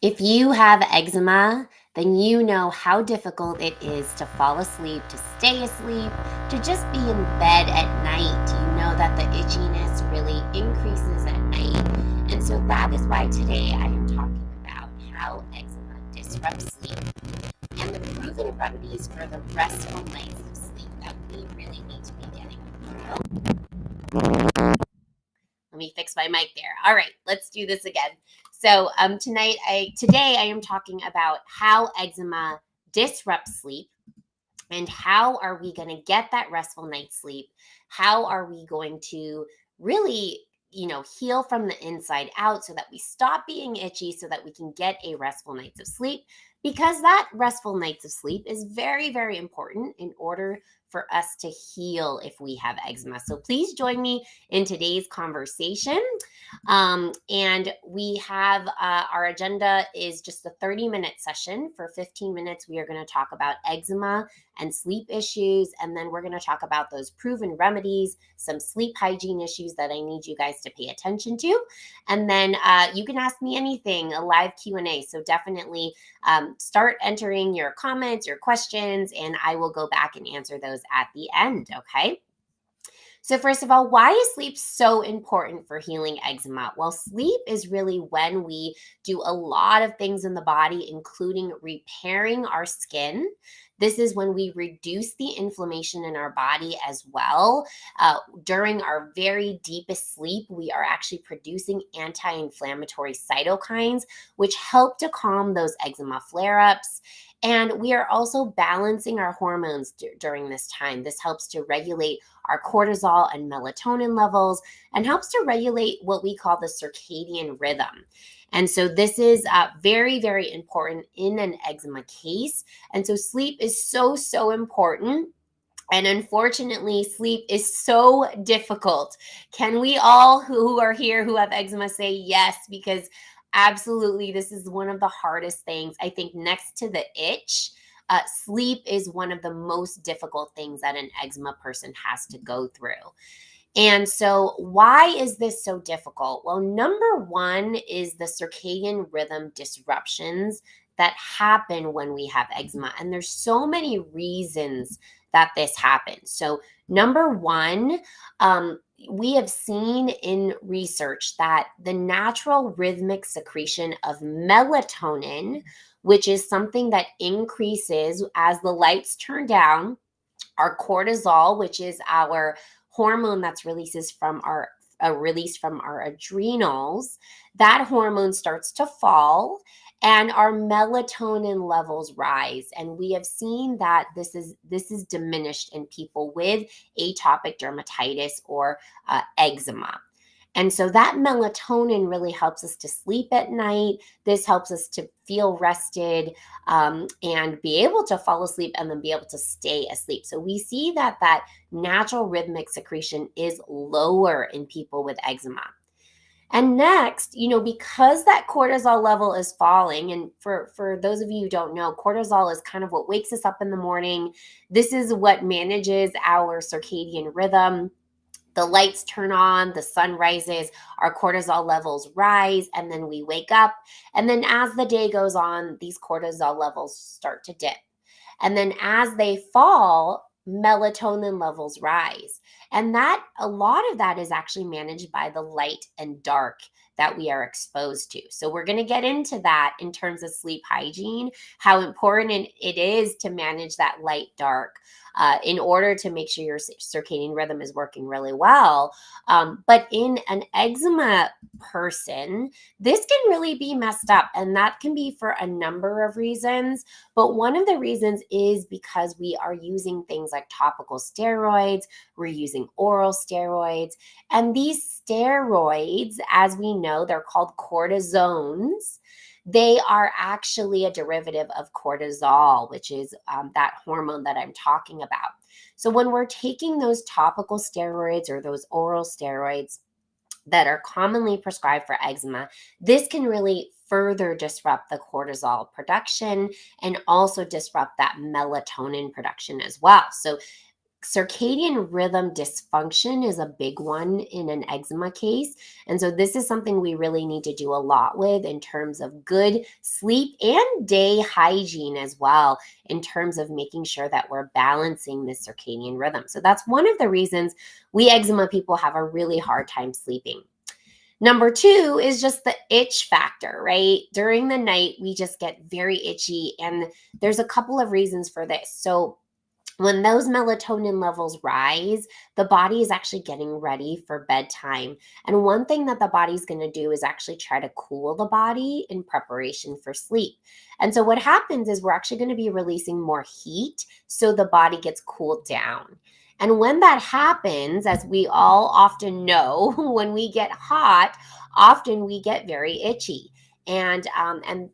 If you have eczema, then you know how difficult it is to fall asleep, to stay asleep, to just be in bed at night. You know that the itchiness really increases at night. And so that is why today I am talking about how eczema disrupts sleep and the proven remedies for the restful nights of sleep that we really need to be getting. Let me fix my mic there. All right, let's do this again. So today I am talking about how eczema disrupts sleep and how are we going to get that restful night's sleep? How are we going to really heal from the inside out so that we stop being itchy so that we can get a restful nights of sleep, because that restful nights of sleep is very, very important in order for us to heal if we have eczema. So please join me in today's conversation. And we have our agenda is just a 30-minute session. For 15 minutes, we are going to talk about eczema and sleep issues. And then we're going to talk about those proven remedies, some sleep hygiene issues that I need you guys to pay attention to. And then you can ask me anything, a live Q&A. So definitely start entering your comments, your questions, and I will go back and answer those at the end, okay? So, first of all, why is sleep so important for healing eczema? Well, sleep is really when we do a lot of things in the body, including repairing our skin. This is when we reduce the inflammation in our body as well. During our very deepest sleep, we are actually producing anti inflammatory cytokines, which help to calm those eczema flare ups. And we are also balancing our hormones during this time. This helps to regulate our cortisol and melatonin levels and helps to regulate what we call the circadian rhythm. And so this is very, very important in an eczema case. And so sleep is so, so important. And unfortunately, sleep is so difficult. Can we all who are here who have eczema say yes? Because absolutely, this is one of the hardest things. I think next to the itch, sleep is one of the most difficult things that an eczema person has to go through. And so, why is this so difficult? Well, number one is the circadian rhythm disruptions that happen when we have eczema. And there's so many reasons that this happens. So, number one, we have seen in research that the natural rhythmic secretion of melatonin, which is something that increases as the lights turn down, our cortisol, which is our hormone that's released from our adrenals, that hormone starts to fall and our melatonin levels rise. And we have seen that this is diminished in people with atopic dermatitis or eczema. And so that melatonin really helps us to sleep at night. This helps us to feel rested and be able to fall asleep and then be able to stay asleep. So we see that that natural rhythmic secretion is lower in people with eczema. And next, because that cortisol level is falling, and for those of you who don't know, cortisol is kind of what wakes us up in the morning. This is what manages our circadian rhythm. The lights turn on, the sun rises, our cortisol levels rise, and then we wake up. And then as the day goes on, these cortisol levels start to dip. And then as they fall, melatonin levels rise. And that a lot of that is actually managed by the light and dark that we are exposed to. So we're going to get into that in terms of sleep hygiene, how important it is to manage that light dark in order to make sure your circadian rhythm is working really well. But in an eczema person, this can really be messed up, and that can be for a number of reasons. But one of the reasons is because we are using things like topical steroids, we're using oral steroids, and these steroids, as we know, they're called cortisones. They are actually a derivative of cortisol, which is that hormone that I'm talking about. So when we're taking those topical steroids or those oral steroids that are commonly prescribed for eczema, this can really further disrupt the cortisol production and also disrupt that melatonin production as well. So circadian rhythm dysfunction is a big one in an eczema case. And so this is something we really need to do a lot with in terms of good sleep and day hygiene as well, in terms of making sure that we're balancing the circadian rhythm. So that's one of the reasons we eczema people have a really hard time sleeping. Number two is just the itch factor, right? During the night, we just get very itchy, and there's a couple of reasons for this. So when those melatonin levels rise, the body is actually getting ready for bedtime. And one thing that the body's going to do is actually try to cool the body in preparation for sleep. And so what happens is we're actually going to be releasing more heat so the body gets cooled down. And when that happens, as we all often know, when we get hot, often we get very itchy. And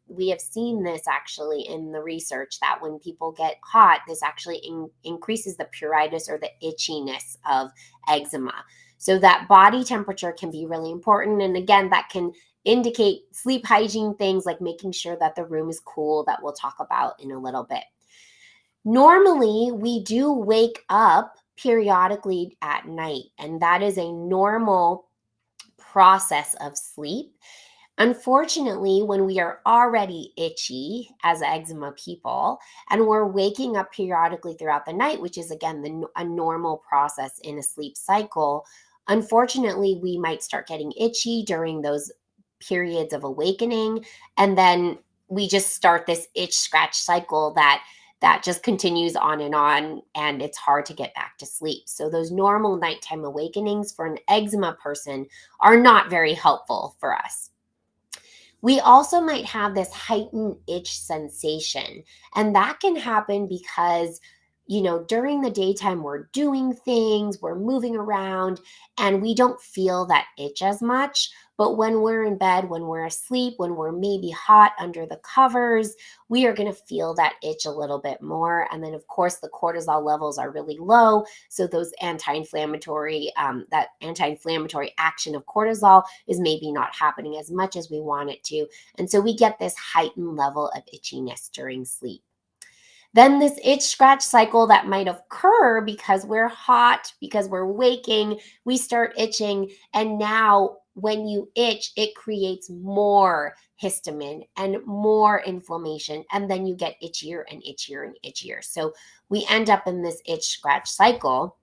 we have seen this actually in the research that when people get hot, this actually increases the pruritus or the itchiness of eczema. So that body temperature can be really important. And again, that can indicate sleep hygiene things like making sure that the room is cool, that we'll talk about in a little bit. Normally, we do wake up periodically at night, and that is a normal process of sleep. Unfortunately, when we are already itchy as eczema people and we're waking up periodically throughout the night, which is again a normal process in a sleep cycle, unfortunately, we might start getting itchy during those periods of awakening. And then we just start this itch scratch cycle that just continues on, and it's hard to get back to sleep. So those normal nighttime awakenings for an eczema person are not very helpful for us. We also might have this heightened itch sensation, and that can happen because, during the daytime, we're doing things, we're moving around, and we don't feel that itch as much. But when we're in bed, when we're asleep, when we're maybe hot under the covers, we are going to feel that itch a little bit more. And then, of course, the cortisol levels are really low. So those that anti-inflammatory action of cortisol is maybe not happening as much as we want it to. And so we get this heightened level of itchiness during sleep. Then this itch scratch cycle that might occur because we're hot, because we're waking, we start itching. And now when you itch, it creates more histamine and more inflammation. And then you get itchier and itchier and itchier. So we end up in this itch scratch cycle,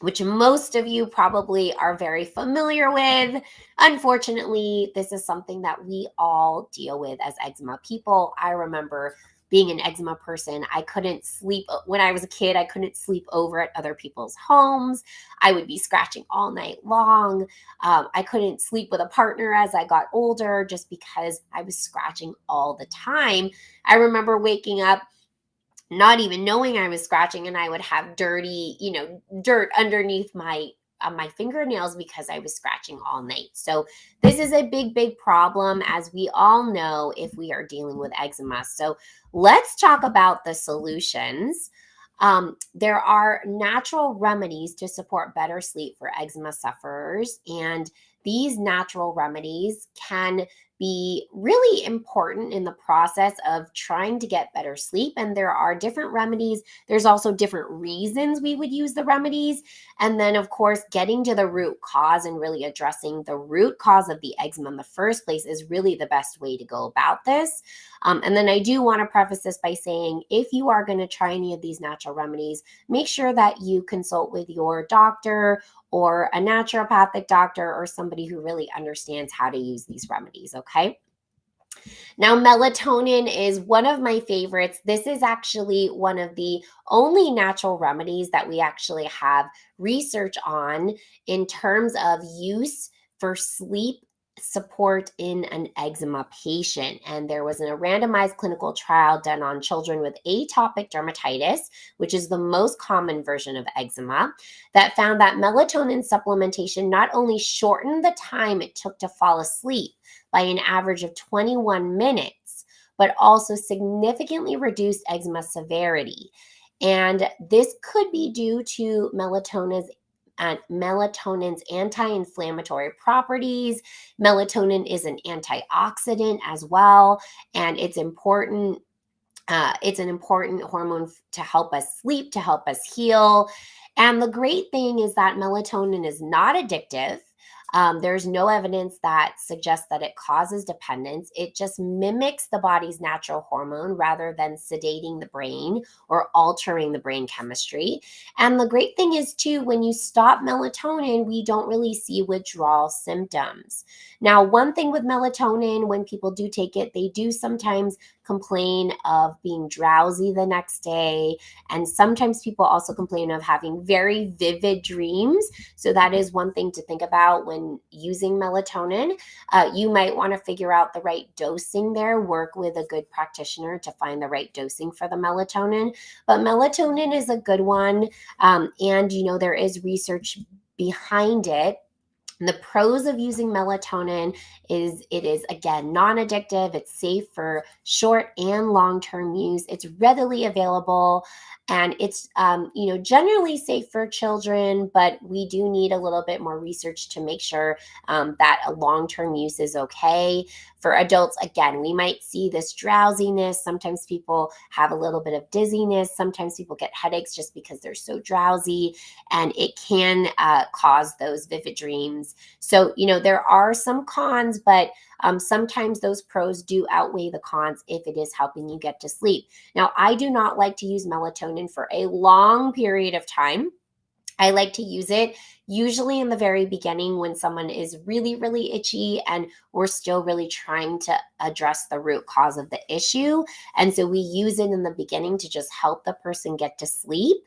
which most of you probably are very familiar with. Unfortunately, this is something that we all deal with as eczema people. I remember being an eczema person, I couldn't sleep. When I was a kid, I couldn't sleep over at other people's homes. I would be scratching all night long. I couldn't sleep with a partner as I got older just because I was scratching all the time. I remember waking up not even knowing I was scratching, and I would have dirty, dirt underneath my fingernails because I was scratching all night. So this is a big, big problem, as we all know, if we are dealing with eczema. So let's talk about the solutions. There are natural remedies to support better sleep for eczema sufferers, and these natural remedies can be really important in the process of trying to get better sleep. And there are different remedies. There's also different reasons we would use the remedies. And then, of course, getting to the root cause and really addressing the root cause of the eczema in the first place is really the best way to go about this. And then I do want to preface this by saying, if you are going to try any of these natural remedies, make sure that you consult with your doctor or a naturopathic doctor or somebody who really understands how to use these remedies, okay? Now, melatonin is one of my favorites. This is actually one of the only natural remedies that we actually have research on in terms of use for sleep support in an eczema patient. And there was a randomized clinical trial done on children with atopic dermatitis, which is the most common version of eczema, that found that melatonin supplementation not only shortened the time it took to fall asleep by an average of 21 minutes, but also significantly reduced eczema severity. And this could be due to melatonin's anti-inflammatory properties. Melatonin is an antioxidant as well, and it's important It's an important hormone to help us sleep, to help us heal. And the great thing is that melatonin is not addictive. There's no evidence that suggests that it causes dependence. It just mimics the body's natural hormone rather than sedating the brain or altering the brain chemistry. And the great thing is, too, when you stop melatonin, we don't really see withdrawal symptoms. Now, one thing with melatonin, when people do take it, they do sometimes complain of being drowsy the next day. And sometimes people also complain of having very vivid dreams. So that is one thing to think about when using melatonin. You might want to figure out the right dosing there, work with a good practitioner to find the right dosing for the melatonin. But melatonin is a good one. And, there is research behind it. The pros of using melatonin is it is, again, non-addictive. It's safe for short and long-term use. It's readily available, and it's generally safe for children, but we do need a little bit more research to make sure that a long-term use is okay. For adults, again, we might see this drowsiness. Sometimes people have a little bit of dizziness. Sometimes people get headaches just because they're so drowsy, and it can cause those vivid dreams. So, there are some cons, but sometimes those pros do outweigh the cons if it is helping you get to sleep. Now, I do not like to use melatonin for a long period of time. I like to use it usually in the very beginning when someone is really, really itchy and we're still really trying to address the root cause of the issue. And so we use it in the beginning to just help the person get to sleep.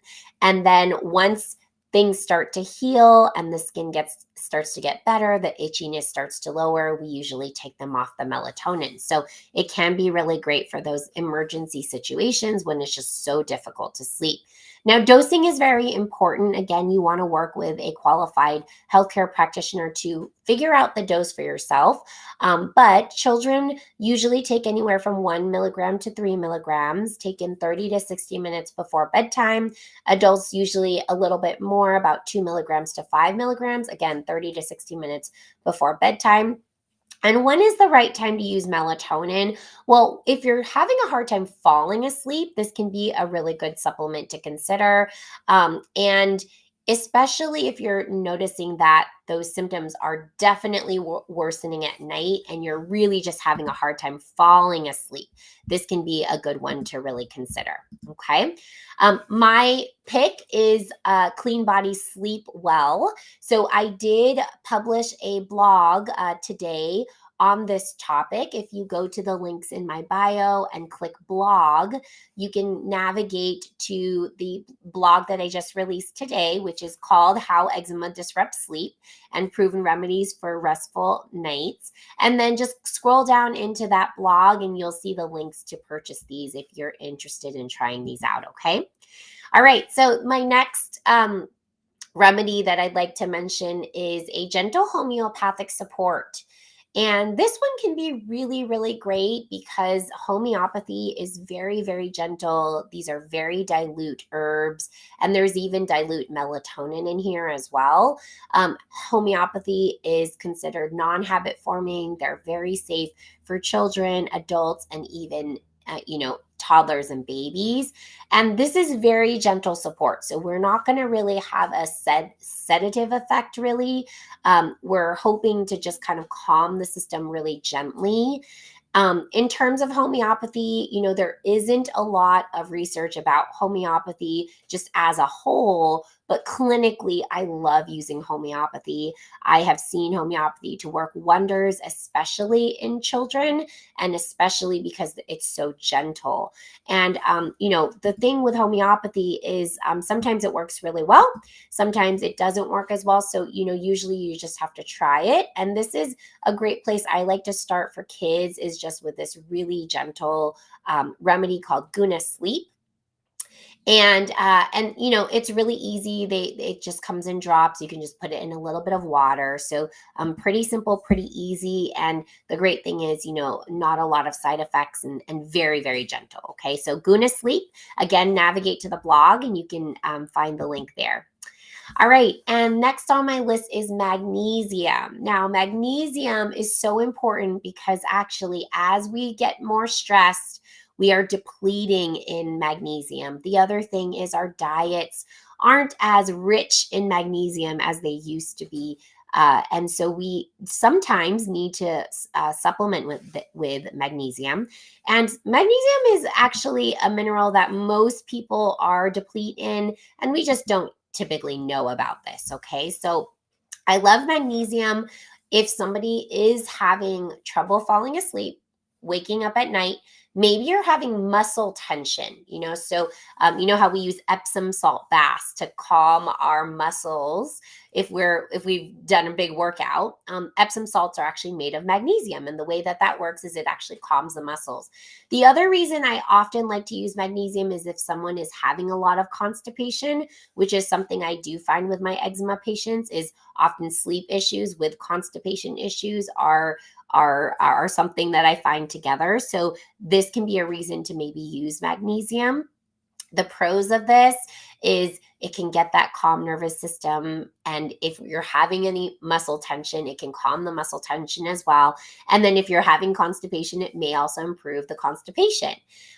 And then once things start to heal and the skin starts to get better, the itchiness starts to lower, we usually take them off the melatonin. So it can be really great for those emergency situations when it's just so difficult to sleep. Now, dosing is very important. Again, you want to work with a qualified healthcare practitioner to figure out the dose for yourself. But children usually take anywhere from 1 milligram to 3 milligrams, taken 30 to 60 minutes before bedtime. Adults usually a little bit more, about 2 milligrams to 5 milligrams, again, 30 to 60 minutes before bedtime. And when is the right time to use melatonin? Well, if you're having a hard time falling asleep, this can be a really good supplement to consider. And especially if you're noticing that those symptoms are definitely worsening at night and you're really just having a hard time falling asleep, this can be a good one to really consider. Okay. My pick is Clean Body Sleep Well. So I did publish a blog today on this topic. If you go to the links in my bio and click blog, you can navigate to the blog that I just released today, which is called How Eczema Disrupts Sleep and Proven Remedies for Restful Nights. And then just scroll down into that blog and you'll see the links to purchase these if you're interested in trying these out. Okay. All right. So my next remedy that I'd like to mention is a gentle homeopathic support. And this one can be really, really great because homeopathy is very, very gentle. These are very dilute herbs, and there's even dilute melatonin in here as well. Homeopathy is considered non-habit forming. They're very safe for children, adults, and even toddlers and babies. And this is very gentle support. So we're not going to really have a sedative effect, really. We're hoping to just kind of calm the system really gently. In terms of homeopathy, there isn't a lot of research about homeopathy just as a whole, but clinically, I love using homeopathy. I have seen homeopathy to work wonders, especially in children, and especially because it's so gentle. And, the thing with homeopathy is sometimes it works really well. Sometimes it doesn't work as well. So, usually you just have to try it. And this is a great place I like to start for kids is just with this really gentle remedy called Guna Sleep. And it's really easy. It just comes in drops. You can just put it in a little bit of water. So pretty simple, pretty easy. And the great thing is, not a lot of side effects and very, very gentle. Okay. So Guna Sleep, again, navigate to the blog and you can find the link there. All right, and next on my list is magnesium. Now, magnesium is so important because actually, as we get more stressed, we are depleting in magnesium. The other thing is our diets aren't as rich in magnesium as they used to be. And so we sometimes need to supplement with magnesium. And magnesium is actually a mineral that most people are deplete in, and we just don't typically know about this. Okay. So I love magnesium. If somebody is having trouble falling asleep, waking up at night, maybe you're having muscle tension, so you know how we use Epsom salt baths to calm our muscles if we've done a big workout. Epsom salts are actually made of magnesium, and the way that works is it actually calms the muscles. The other reason I often like to use magnesium is if someone is having a lot of constipation, which is something I do find with my eczema patients, is often sleep issues with constipation issues are something that I find together. So this can be a reason to maybe use magnesium. The pros of this is it can get that calm nervous system. And if you're having any muscle tension, it can calm the muscle tension as well. And then if you're having constipation, it may also improve the constipation.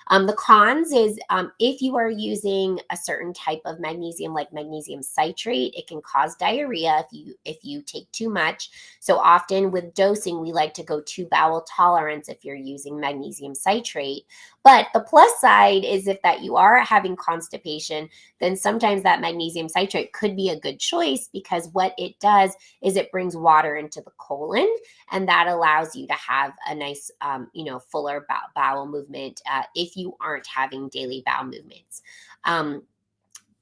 The cons is if you are using a certain type of magnesium, like magnesium citrate, it can cause diarrhea if you take too much. So often with dosing, we like to go to bowel tolerance if you're using magnesium citrate. But the plus side is if that you are having constipation, then sometimes that magnesium citrate could be a good choice, because what it does is it brings water into the colon, and that allows you to have a nice, fuller bowel movement if you aren't having daily bowel movements.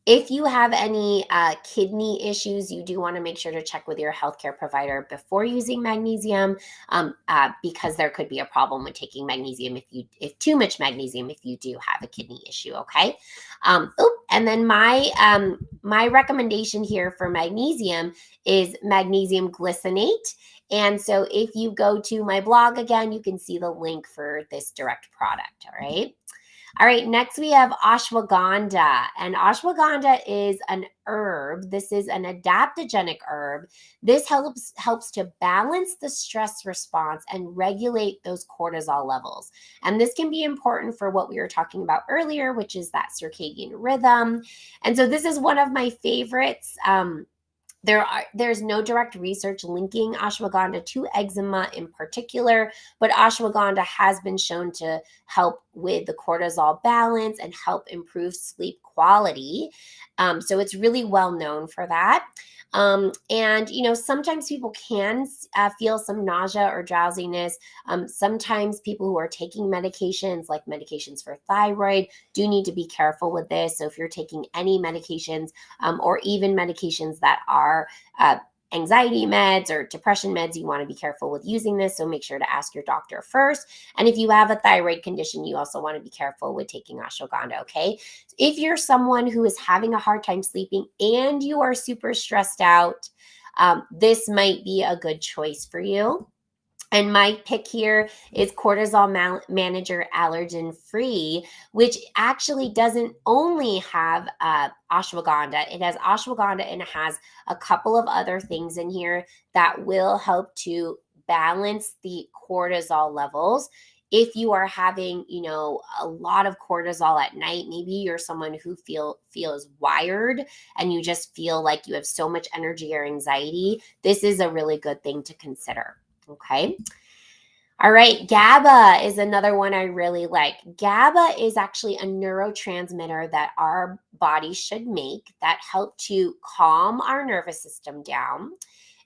If you have any kidney issues, you do want to make sure to check with your healthcare provider before using magnesium, because there could be a problem with taking magnesium if too much magnesium, if you do have a kidney issue. Okay. And then my recommendation here for magnesium is magnesium glycinate. And so if you go to my blog again, you can see the link for this direct product. All right. All right, next we have ashwagandha, and ashwagandha is an herb. This is an adaptogenic herb. This helps to balance the stress response and regulate those cortisol levels. And this can be important for what we were talking about earlier, which is that circadian rhythm. And so this is one of my favorites. There's no direct research linking ashwagandha to eczema in particular, but ashwagandha has been shown to help with the cortisol balance and help improve sleep quality. So it's really well known for that. And sometimes people can feel some nausea or drowsiness. Sometimes people who are taking medications, like medications for thyroid, do need to be careful with this. So if you're taking any medications, or even medications that are anxiety meds or depression meds, you want to be careful with using this. So make sure to ask your doctor first. And if you have a thyroid condition, you also want to be careful with taking ashwagandha. Okay. If you're someone who is having a hard time sleeping and you are super stressed out, this might be a good choice for you. And my pick here is Cortisol Manager Allergen Free, which actually doesn't only have ashwagandha. It has ashwagandha and it has a couple of other things in here that will help to balance the cortisol levels. If you are having, a lot of cortisol at night, maybe you're someone who feels wired and you just feel like you have so much energy or anxiety, this is a really good thing to consider. Okay. All right. GABA is another one I really like. GABA is actually a neurotransmitter that our body should make that help to calm our nervous system down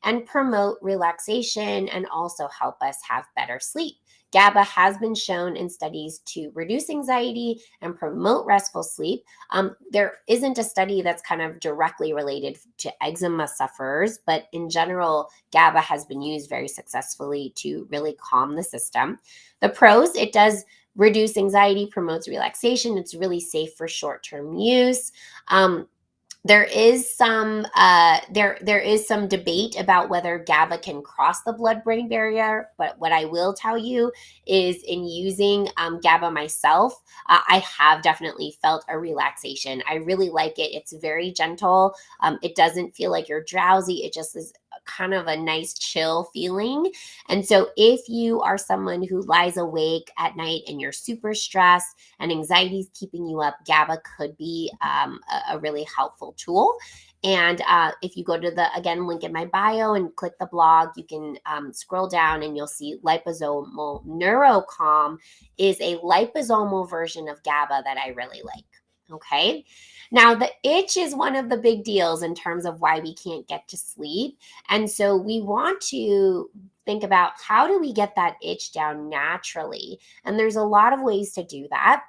and promote relaxation and also help us have better sleep. GABA has been shown in studies to reduce anxiety and promote restful sleep. There isn't a study that's kind of directly related to eczema sufferers, but in general, GABA has been used very successfully to really calm the system. The pros, it does reduce anxiety, promotes relaxation. It's really safe for short-term use. There is some debate about whether GABA can cross the blood-brain barrier, but what I will tell you is in using GABA myself, I have definitely felt a relaxation. I really like it. It's very gentle. It doesn't feel like you're drowsy. It just is kind of a nice chill feeling. And so if you are someone who lies awake at night and you're super stressed and anxiety is keeping you up, GABA could be a really helpful tool. And if you go to the, again, link in my bio and click the blog, you can scroll down and you'll see liposomal neurocalm is a liposomal version of GABA that I really like. Okay. Now, the itch is one of the big deals in terms of why we can't get to sleep. And so we want to think about how do we get that itch down naturally? And there's a lot of ways to do that.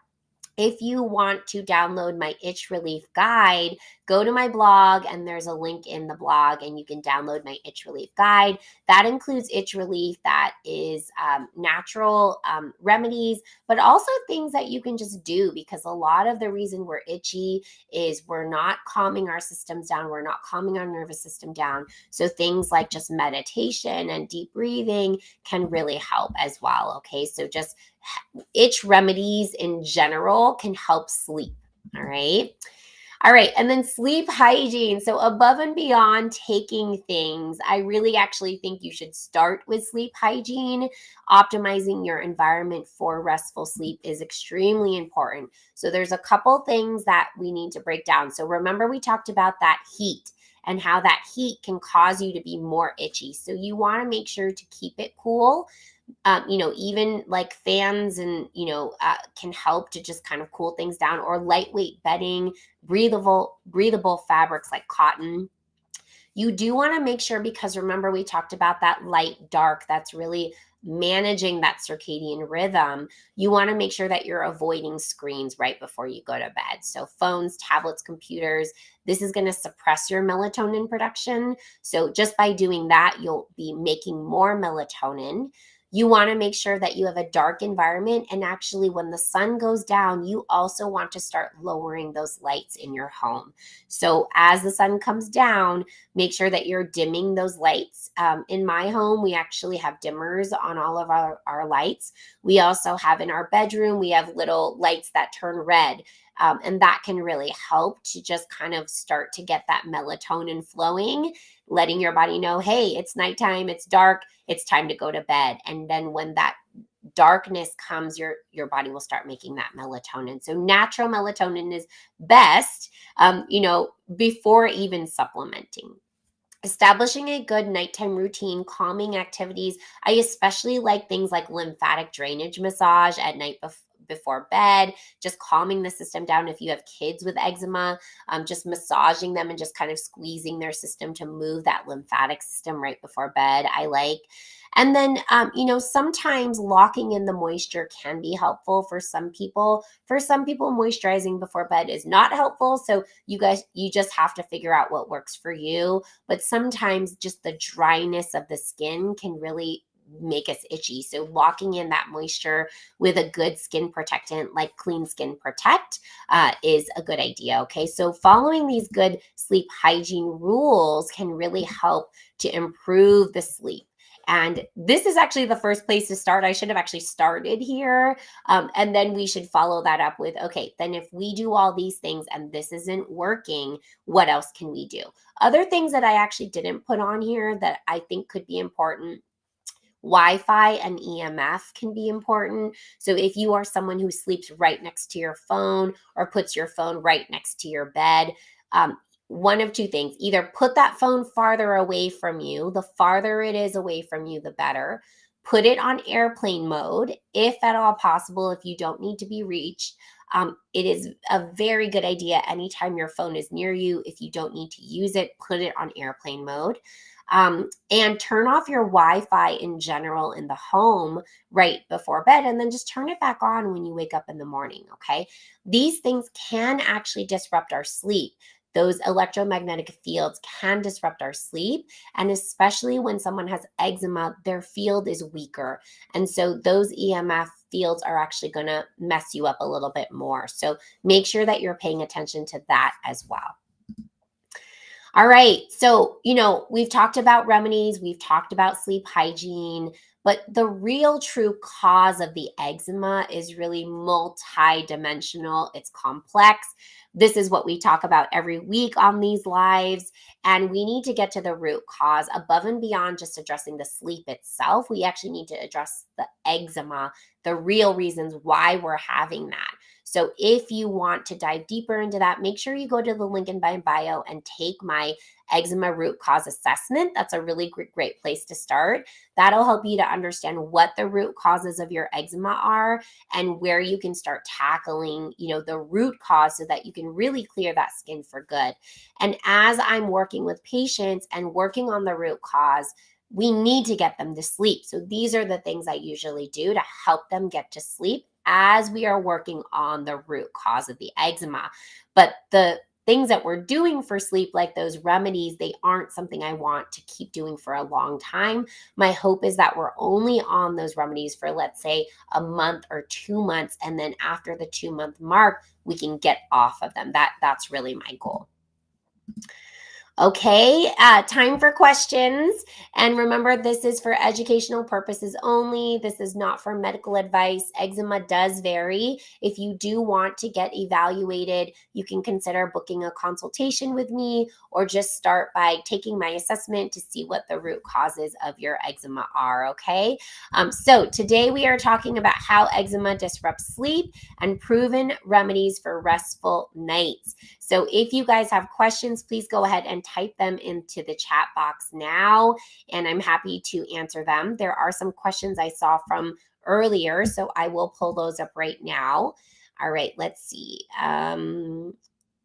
If you want to download my itch relief guide, go to my blog and there's a link in the blog and you can download my itch relief guide. That includes itch relief that is natural remedies, but also things that you can just do, because a lot of the reason we're itchy is we're not calming our systems down. We're not calming our nervous system down. So things like just meditation and deep breathing can really help as well. Okay. So just itch remedies in general can help sleep. All right. All right. And then sleep hygiene. So, above and beyond taking things, I really actually think you should start with sleep hygiene. Optimizing your environment for restful sleep is extremely important. So, there's a couple things that we need to break down. So, remember, we talked about that heat and how that heat can cause you to be more itchy. So, you want to make sure to keep it cool. Even like fans and, can help to just kind of cool things down, or lightweight bedding, breathable fabrics like cotton. You do want to make sure, because remember, we talked about that light dark, that's really managing that circadian rhythm. You want to make sure that you're avoiding screens right before you go to bed. So phones, tablets, computers, this is going to suppress your melatonin production. So just by doing that, you'll be making more melatonin. You want to make sure that you have a dark environment. And actually, when the sun goes down, you also want to start lowering those lights in your home. So as the sun comes down, make sure that you're dimming those lights. In my home, we actually have dimmers on all of our lights. We also have in our bedroom, we have little lights that turn red. And that can really help to just kind of start to get that melatonin flowing, letting your body know, hey, it's nighttime, it's dark, it's time to go to bed. And then when that darkness comes, your body will start making that melatonin. So natural melatonin is best, before even supplementing. Establishing a good nighttime routine, calming activities. I especially like things like lymphatic drainage massage at night before bed, just calming the system down. If you have kids with eczema, just massaging them and just kind of squeezing their system to move that lymphatic system right before bed, I like. And then, sometimes locking in the moisture can be helpful for some people. For some people, moisturizing before bed is not helpful. So you just have to figure out what works for you. But sometimes just the dryness of the skin can really make us itchy. So locking in that moisture with a good skin protectant like Clean Skin Protect is a good idea. Okay. So following these good sleep hygiene rules can really help to improve the sleep. And this is actually the first place to start. I should have actually started here. And then we should follow that up with, okay, then if we do all these things and this isn't working, what else can we do? Other things that I actually didn't put on here that I think could be important. Wi-Fi and EMF can be important. So if you are someone who sleeps right next to your phone or puts your phone right next to your bed, one of two things: either put that phone farther away from you. The farther it is away from you, the better. Put it on airplane mode, if at all possible, if you don't need to be reached. It is a very good idea anytime your phone is near you. If you don't need to use it, put it on airplane mode. And turn off your Wi-Fi in general in the home right before bed, and then just turn it back on when you wake up in the morning. Okay. These things can actually disrupt our sleep. Those electromagnetic fields can disrupt our sleep. And especially when someone has eczema, their field is weaker. And so those EMF fields are actually going to mess you up a little bit more. So make sure that you're paying attention to that as well. All right. So, we've talked about remedies, we've talked about sleep hygiene, but the real true cause of the eczema is really multidimensional. It's complex. This is what we talk about every week on these lives. And we need to get to the root cause above and beyond just addressing the sleep itself. We actually need to address the eczema, the real reasons why we're having that. So if you want to dive deeper into that, make sure you go to the link in my bio and take my eczema root cause assessment. That's a really great place to start. That'll help you to understand what the root causes of your eczema are and where you can start tackling, the root cause so that you can really clear that skin for good. And as I'm working with patients and working on the root cause, we need to get them to sleep. So these are the things I usually do to help them get to sleep as we are working on the root cause of the eczema. But the things that we're doing for sleep, like those remedies, they aren't something I want to keep doing for a long time. My hope is that we're only on those remedies for, let's say, a month or 2 months. And then after the 2-month mark, we can get off of them. That's really my goal. Okay, time for questions. And remember, this is for educational purposes only. This is not for medical advice. Eczema does vary. If you do want to get evaluated, you can consider booking a consultation with me or just start by taking my assessment to see what the root causes of your eczema are, okay? So today we are talking about how eczema disrupts sleep and proven remedies for restful nights. So if you guys have questions, please go ahead and type them into the chat box now, and I'm happy to answer them. There are some questions I saw from earlier, so I will pull those up right now. All right, let's see.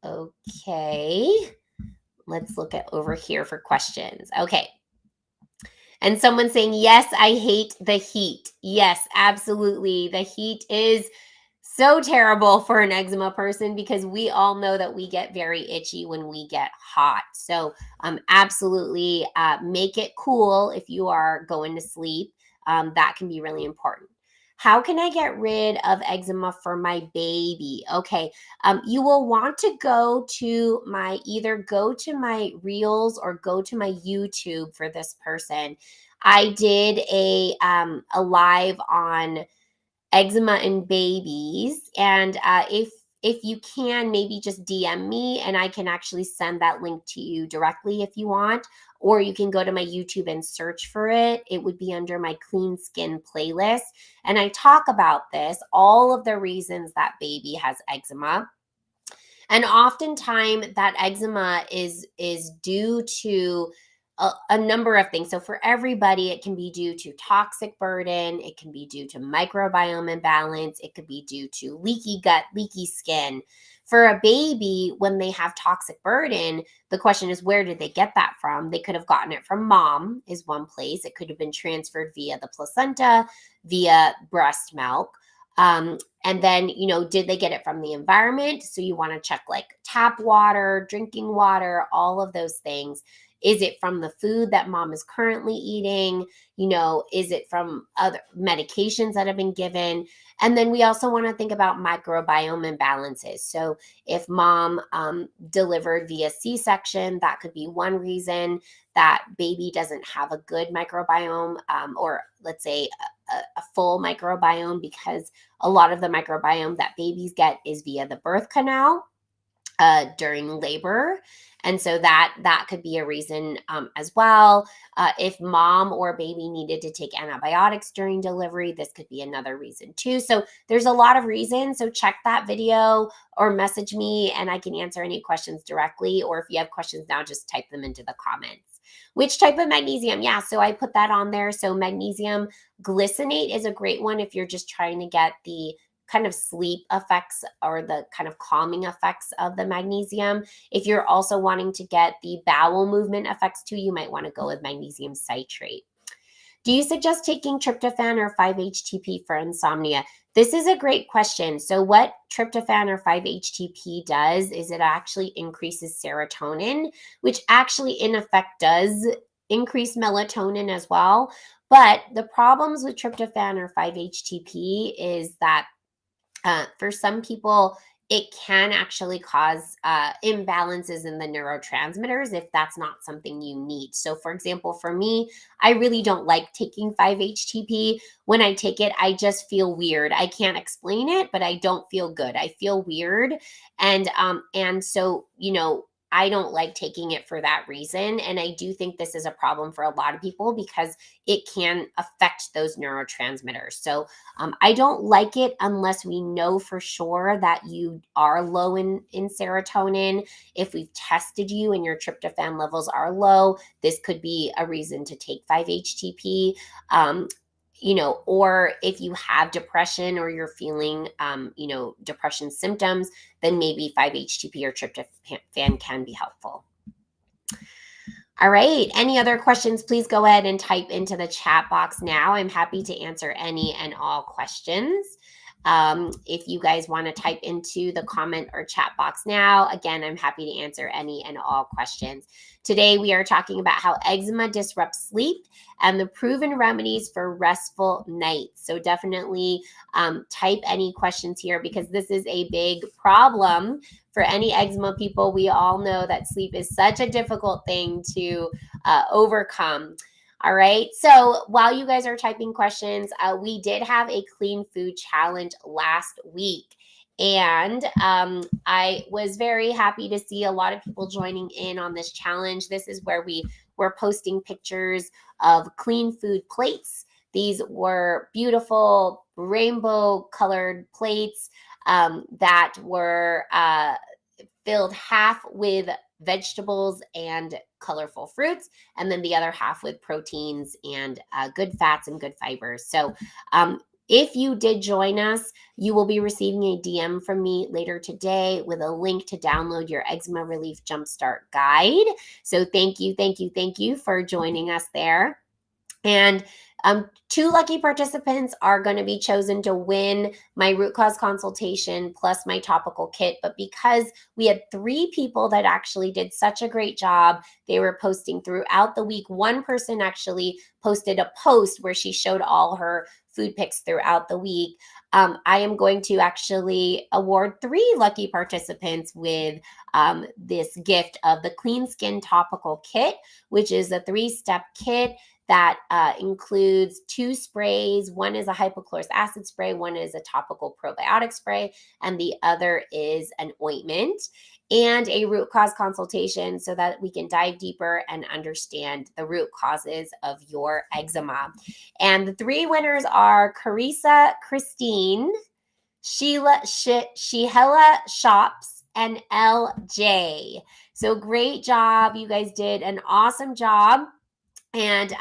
Okay, let's look at over here for questions. Okay. And someone saying, yes, I hate the heat. Yes, absolutely. The heat is so terrible for an eczema person because we all know that we get very itchy when we get hot. So absolutely make it cool if you are going to sleep. That can be really important. How can I get rid of eczema for my baby? Okay, you will want to either go to my reels or go to my YouTube for this person. I did a live on eczema in babies, and if you can, maybe just DM me and I can actually send that link to you directly if you want, or you can go to my YouTube and search for it. It would be under my clean skin playlist, and I talk about this, all of the reasons that baby has eczema. And oftentimes that eczema is due to a number of things. So for everybody, it can be due to toxic burden. It can be due to microbiome imbalance. It could be due to leaky gut, leaky skin. For a baby, when they have toxic burden, the question is, where did they get that from? They could have gotten it from mom is one place. It could have been transferred via the placenta, via breast milk. And then, did they get it from the environment? So you want to check like tap water, drinking water, all of those things. Is it from the food that mom is currently eating? Is it from other medications that have been given? And then we also want to think about microbiome imbalances. So if mom delivered via C-section, that could be one reason that baby doesn't have a good microbiome, or let's say a full microbiome, because a lot of the microbiome that babies get is via the birth canal during labor. And so that could be a reason as well. If mom or baby needed to take antibiotics during delivery, this could be another reason too. So there's a lot of reasons. So check that video or message me and I can answer any questions directly. Or if you have questions now, just type them into the comments. Which type of magnesium? Yeah, so I put that on there. So magnesium glycinate is a great one if you're just trying to get the kind of sleep effects or the kind of calming effects of the magnesium. If you're also wanting to get the bowel movement effects too, you might want to go with magnesium citrate. Do you suggest taking tryptophan or 5-HTP for insomnia? This is a great question. So what tryptophan or 5-HTP does is it actually increases serotonin, which actually in effect does increase melatonin as well. But the problems with tryptophan or 5-HTP is that for some people, it can actually cause imbalances in the neurotransmitters if that's not something you need. So, for example, for me, I really don't like taking 5-HTP. When I take it, I just feel weird. I can't explain it, but I don't feel good. I feel weird, and so I don't like taking it for that reason. And I do think this is a problem for a lot of people because it can affect those neurotransmitters. So I don't like it unless we know for sure that you are low in serotonin. If we've tested you and your tryptophan levels are low, this could be a reason to take 5-HTP. Or if you have depression or you're feeling, depression symptoms, then maybe 5-HTP or tryptophan can be helpful. All right. Any other questions, please go ahead and type into the chat box now. I'm happy to answer any and all questions. If you guys want to type into the comment or chat box now, again, I'm happy to answer any and all questions. Today, we are talking about how eczema disrupts sleep and the proven remedies for restful nights. So definitely type any questions here because this is a big problem for any eczema people. We all know that sleep is such a difficult thing to overcome. All right. So while you guys are typing questions, we did have a clean food challenge last week. And I was very happy to see a lot of people joining in on this challenge. This is where we were posting pictures of clean food plates. These were beautiful rainbow colored plates that were filled half with vegetables and colorful fruits, and then the other half with proteins and good fats and good fibers. So if you did join us, you will be receiving a DM from me later today with a link to download your Eczema Relief Jumpstart Guide. So thank you for joining us there. And 2 lucky participants are going to be chosen to win my root cause consultation plus my topical kit. But because we had 3 people that actually did such a great job, they were posting throughout the week. One person actually posted a post where she showed all her food pics throughout the week. I am going to actually award 3 lucky participants with this gift of the Clean Skin Topical Kit, which is a 3-step kit that includes 2 sprays. One is a hypochlorous acid spray, one is a topical probiotic spray, and the other is an ointment, and a root cause consultation so that we can dive deeper and understand the root causes of your eczema. And the 3 winners are Carissa, Christine, Sheila Shops, and LJ. So great job. You guys did an awesome job. And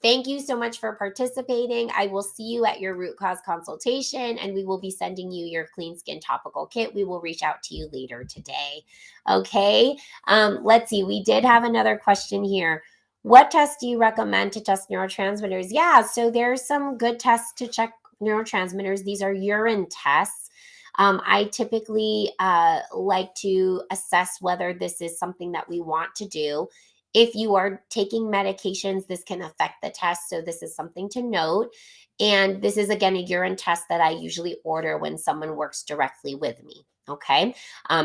thank you so much for participating. I will see you at your root cause consultation, and we will be sending you your Clean Skin Topical Kit. We will reach out to you later today. Okay. Let's see. We did have another question here. What tests do you recommend to test neurotransmitters? Yeah, so there's some good tests to check neurotransmitters. These are urine tests. I typically like to assess whether this is something that we want to do. If you are taking medications, this can affect the test. So this is something to note. And this is, again, a urine test that I usually order when someone works directly with me. Okay.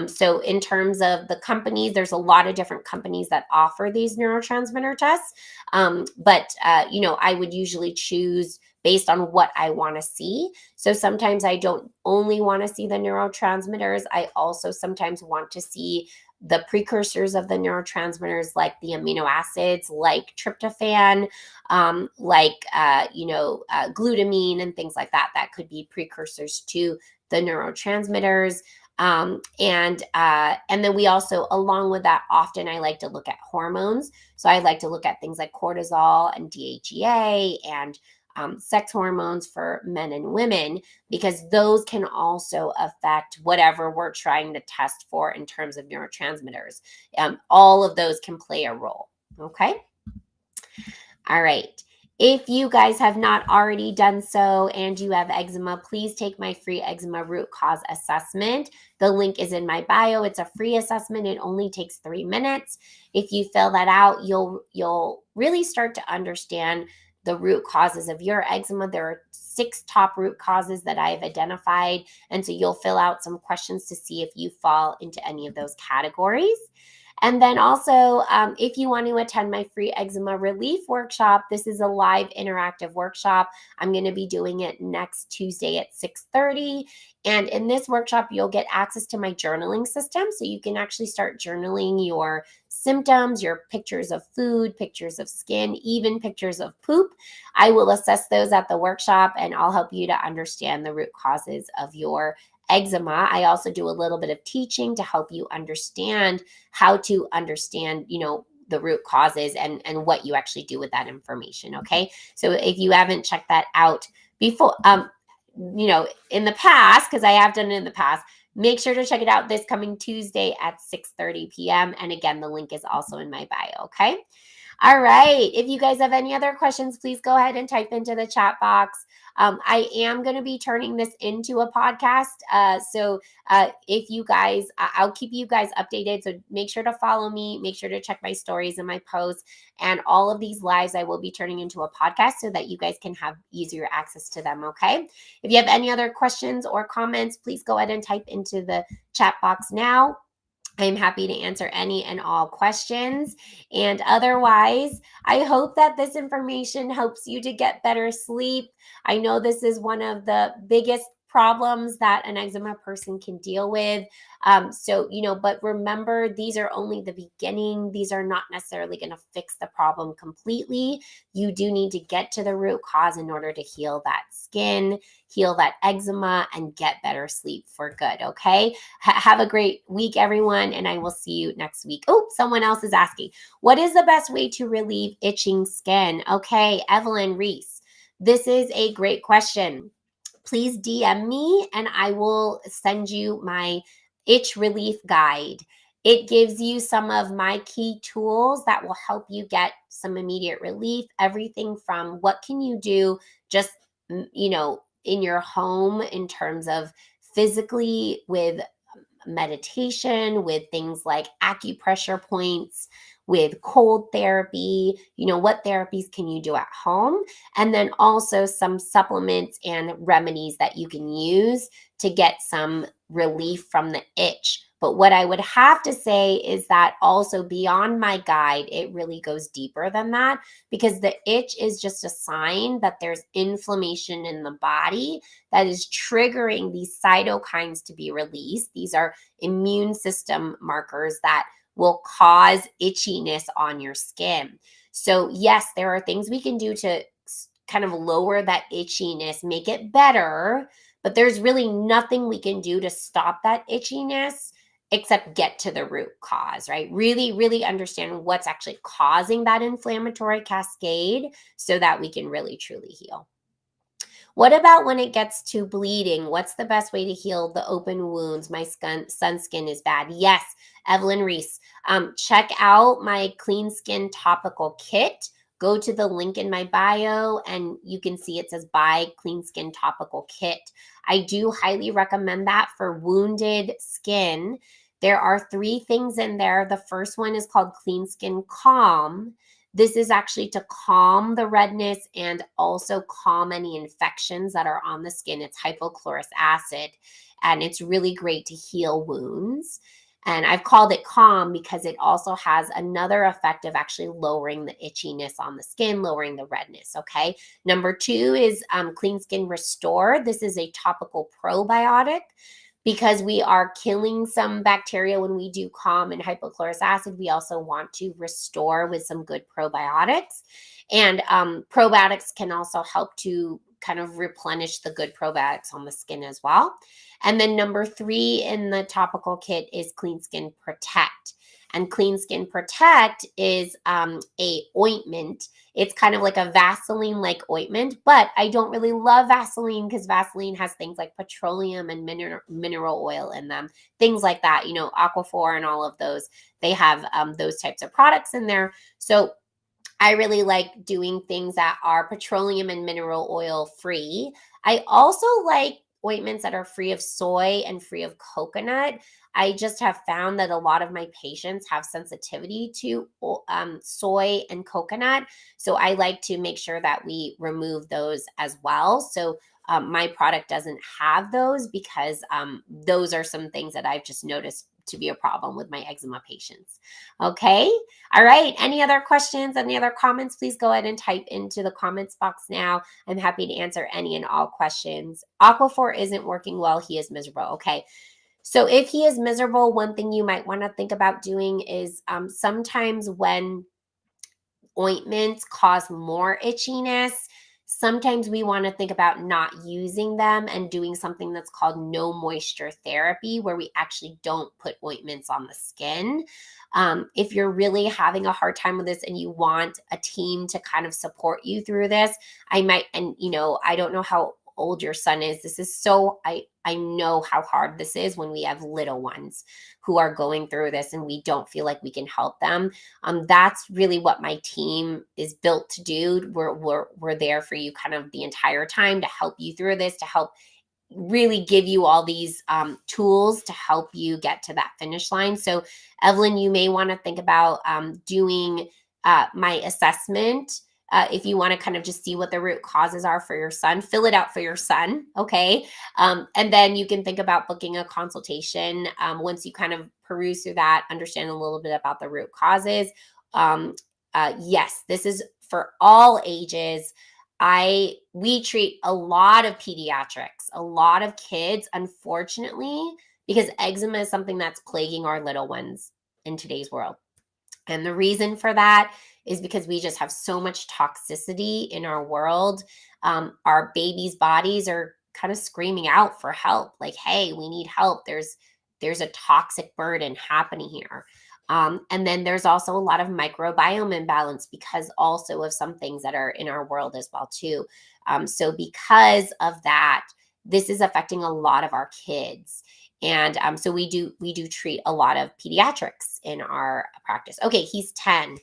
So in terms of the companies, there's a lot of different companies that offer these neurotransmitter tests. But I would usually choose based on what I want to see. So sometimes I don't only want to see the neurotransmitters. I also sometimes want to see the precursors of the neurotransmitters, like the amino acids, like tryptophan, glutamine and things like that. That could be precursors to the neurotransmitters. And then we also, along with that, often I like to look at hormones. So I like to look at things like cortisol and DHEA and sex hormones for men and women, because those can also affect whatever we're trying to test for in terms of neurotransmitters. All of those can play a role. Okay. All right. If you guys have not already done so and you have eczema, please take my free eczema root cause assessment. The link is in my bio. It's a free assessment. It only takes 3 minutes. If you fill that out, you'll really start to understand the root causes of your eczema. There are 6 top root causes that I've identified. And so you'll fill out some questions to see if you fall into any of those categories. And then also, if you want to attend my free eczema relief workshop, this is a live interactive workshop. I'm going to be doing it next Tuesday at 6:30. And in this workshop, you'll get access to my journaling system. So you can actually start journaling your symptoms, your pictures of food, pictures of skin, even pictures of poop. I will assess those at the workshop, and I'll help you to understand the root causes of your eczema. I also do a little bit of teaching to help you understand how to understand, the root causes and what you actually do with that information. Okay. So if you haven't checked that out before, in the past, because I have done it in the past, make sure to check it out this coming Tuesday at 6:30 p.m. And again, the link is also in my bio. Okay. All right. If you guys have any other questions, please go ahead and type into the chat box. I am going to be turning this into a podcast. So if you guys, I'll keep you guys updated. So make sure to follow me. Make sure to check my stories and my posts. And all of these lives I will be turning into a podcast so that you guys can have easier access to them. Okay. If you have any other questions or comments, please go ahead and type into the chat box now. I'm happy to answer any and all questions. And otherwise, I hope that this information helps you to get better sleep. I know this is one of the biggest problems that an eczema person can deal with. But remember, these are only the beginning. These are not necessarily going to fix the problem completely. You do need to get to the root cause in order to heal that skin, heal that eczema, and get better sleep for good. Okay. Have a great week, everyone. And I will see you next week. Oh, someone else is asking, what is the best way to relieve itching skin? Okay. Evelyn Reese, this is a great question. Please DM me and I will send you my itch relief guide. It gives you some of my key tools that will help you get some immediate relief. Everything from what can you do just, in your home in terms of physically with meditation, with things like acupressure points, with cold therapy, what therapies can you do at home? And then also some supplements and remedies that you can use to get some relief from the itch. But what I would have to say is that also beyond my guide, it really goes deeper than that, because the itch is just a sign that there's inflammation in the body that is triggering these cytokines to be released. These are immune system markers that will cause itchiness on your skin. So yes, there are things we can do to kind of lower that itchiness, make it better, but there's really nothing we can do to stop that itchiness except get to the root cause, right? Really, really understand what's actually causing that inflammatory cascade so that we can really, truly heal. What about when it gets to bleeding? What's the best way to heal the open wounds? My son's skin is bad. Yes, Evelyn Reese. Check out my Clean Skin Topical Kit. Go to the link in my bio and you can see it says buy Clean Skin Topical Kit. I do highly recommend that for wounded skin. There are 3 things in there. The first one is called Clean Skin Calm. This is actually to calm the redness and also calm any infections that are on the skin. It's hypochlorous acid, and it's really great to heal wounds. And I've called it calm because it also has another effect of actually lowering the itchiness on the skin, lowering the redness, okay? Number 2 is Clean Skin Restore. This is a topical probiotic. Because we are killing some bacteria when we do calm and hypochlorous acid, we also want to restore with some good probiotics. And probiotics can also help to kind of replenish the good probiotics on the skin as well. And then number 3 in the topical kit is Clean Skin Protect. And Clean Skin Protect is a ointment. It's kind of like a Vaseline-like ointment, but I don't really love Vaseline because Vaseline has things like petroleum and mineral oil in them, things like that, Aquaphor and all of those. They have those types of products in there. So I really like doing things that are petroleum and mineral oil free. I also like ointments that are free of soy and free of coconut. I just have found that a lot of my patients have sensitivity to soy and coconut. So I like to make sure that we remove those as well. So my product doesn't have those because those are some things that I've just noticed to be a problem with my eczema patients. Okay. All right. Any other questions? Any other comments? Please go ahead and type into the comments box now. I'm happy to answer any and all questions. Aquaphor isn't working well. He is miserable. Okay. So if he is miserable, one thing you might want to think about doing is sometimes when ointments cause more itchiness, sometimes we want to think about not using them and doing something that's called no moisture therapy, where we actually don't put ointments on the skin. If you're really having a hard time with this and you want a team to kind of support you through this, I might, and I don't know how old your son is. This is so, I know how hard this is when we have little ones who are going through this and we don't feel like we can help them. That's really what my team is built to do. We're there for you kind of the entire time to help you through this, to help really give you all these tools to help you get to that finish line. So Evelyn, you may want to think about doing my assessment. If you want to kind of just see what the root causes are for your son, fill it out for your son. Okay. And then you can think about booking a consultation once you kind of peruse through that, understand a little bit about the root causes. Yes, this is for all ages. We treat a lot of pediatrics, a lot of kids, unfortunately, because eczema is something that's plaguing our little ones in today's world. And the reason for that is because we just have so much toxicity in our world. Our babies' bodies are kind of screaming out for help, like, hey, we need help. There's a toxic burden happening here. And then there's also a lot of microbiome imbalance because also of some things that are in our world as well too. So because of that, this is affecting a lot of our kids. And so we do treat a lot of pediatrics in our practice. Okay, he's 10.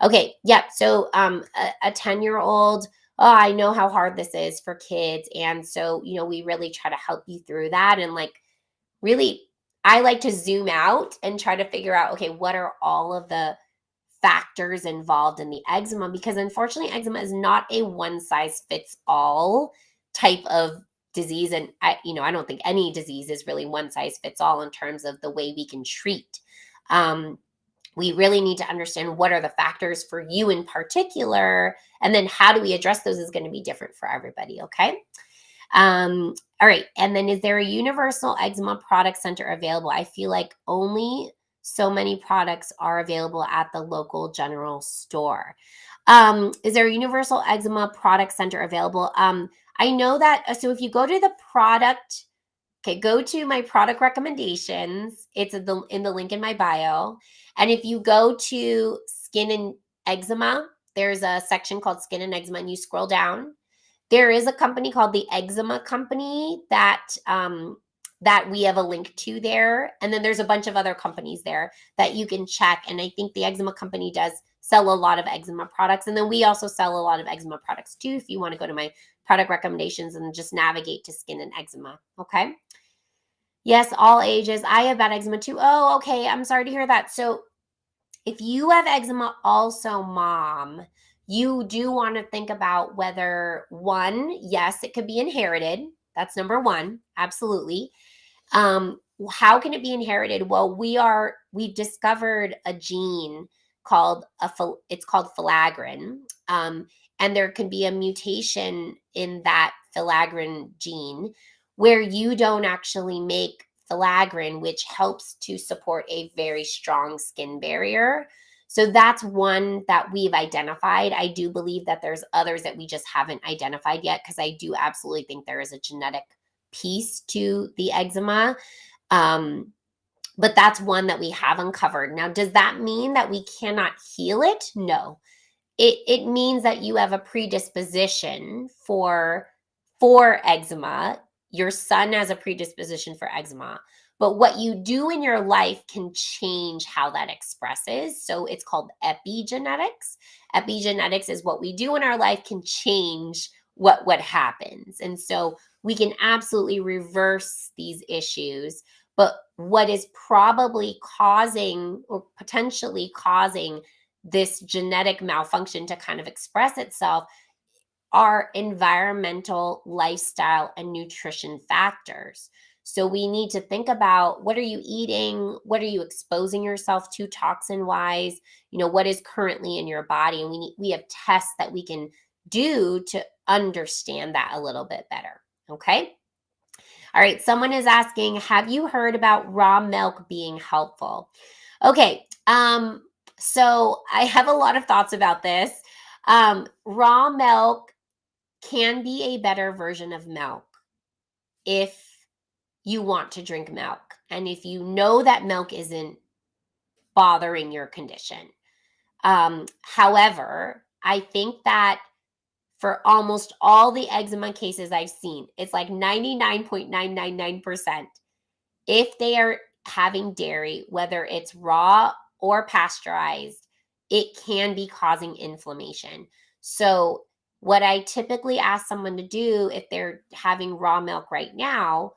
Okay, yeah. So a 10-year-old, oh, I know how hard this is for kids. And so, we really try to help you through that. And really, I like to zoom out and try to figure out, okay, what are all of the factors involved in the eczema? Because unfortunately, eczema is not a one size fits all type of disease. And I don't think any disease is really one size fits all in terms of the way we can treat. We really need to understand what are the factors for you in particular, and then how do we address those is going to be different for everybody. Okay. All right. And then is there a universal eczema product center available? I feel like only so many products are available at the local general store. Is there a universal eczema product center available? I know that. So if you go to the product, go to my product recommendations. It's in the link in my bio. And if you go to skin and eczema, there's a section called skin and eczema, and you scroll down. There is a company called the Eczema Company that we have a link to there. And then there's a bunch of other companies there that you can check. And I think the Eczema Company does sell a lot of eczema products. And then we also sell a lot of eczema products too, if you want to go to my product recommendations and just navigate to skin and eczema. Okay. Yes, all ages. I have bad eczema too. Oh, okay. I'm sorry to hear that. So if you have eczema also, Mom, you do want to think about whether, one, yes, it could be inherited. That's number one. Absolutely. How can it be inherited? Well, we've discovered a gene it's called filaggrin. And there can be a mutation in that filaggrin gene where you don't actually make filaggrin, which helps to support a very strong skin barrier. So that's one that we've identified. I do believe that there's others that we just haven't identified yet, because I do absolutely think there is a genetic piece to the eczema. But that's one that we have uncovered. Now, does that mean that we cannot heal it? No. It means that you have a predisposition for eczema. Your son has a predisposition for eczema. But what you do in your life can change how that expresses. So it's called epigenetics. Epigenetics is what we do in our life can change what happens. And so we can absolutely reverse these issues. But what is probably causing or potentially causing this genetic malfunction to kind of express itself are environmental, lifestyle, and nutrition factors. So we need to think about, what are you eating? What are you exposing yourself to toxin wise? What is currently in your body? And we have tests that we can do to understand that a little bit better. Okay. All right. Someone is asking, have you heard about raw milk being helpful? Okay. So I have a lot of thoughts about this. Raw milk can be a better version of milk if you want to drink milk and if you know that milk isn't bothering your condition. However, I think that for almost all the eczema cases I've seen, it's like 99.999%. If they are having dairy, whether it's raw or pasteurized, it can be causing inflammation. So, what I typically ask someone to do if they're having raw milk right now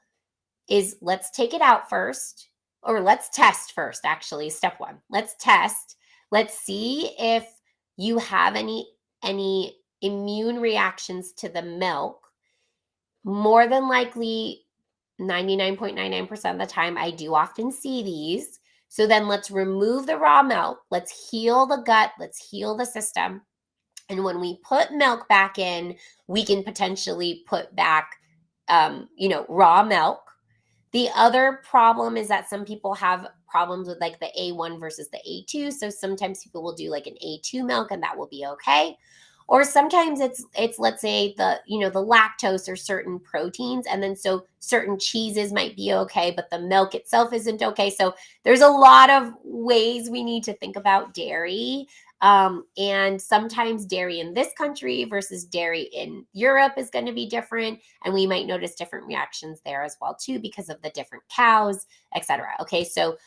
is, let's take it out first, or let's test first, actually, step one. Let's test. Let's see if you have any immune reactions to the milk. More than likely, 99.99% of the time, I do often see these. So then let's remove the raw milk. Let's heal the gut. Let's heal the system. And when we put milk back in, we can potentially put back, raw milk. The other problem is that some people have problems with like the A1 versus the A2. So sometimes people will do like an A2 milk and that will be okay. Or sometimes it's let's say the lactose or certain proteins, and then so certain cheeses might be okay, but the milk itself isn't okay. So there's a lot of ways we need to think about dairy. And sometimes dairy in this country versus dairy in Europe is going to be different, and we might notice different reactions there as well too because of the different cows, etc. Okay, so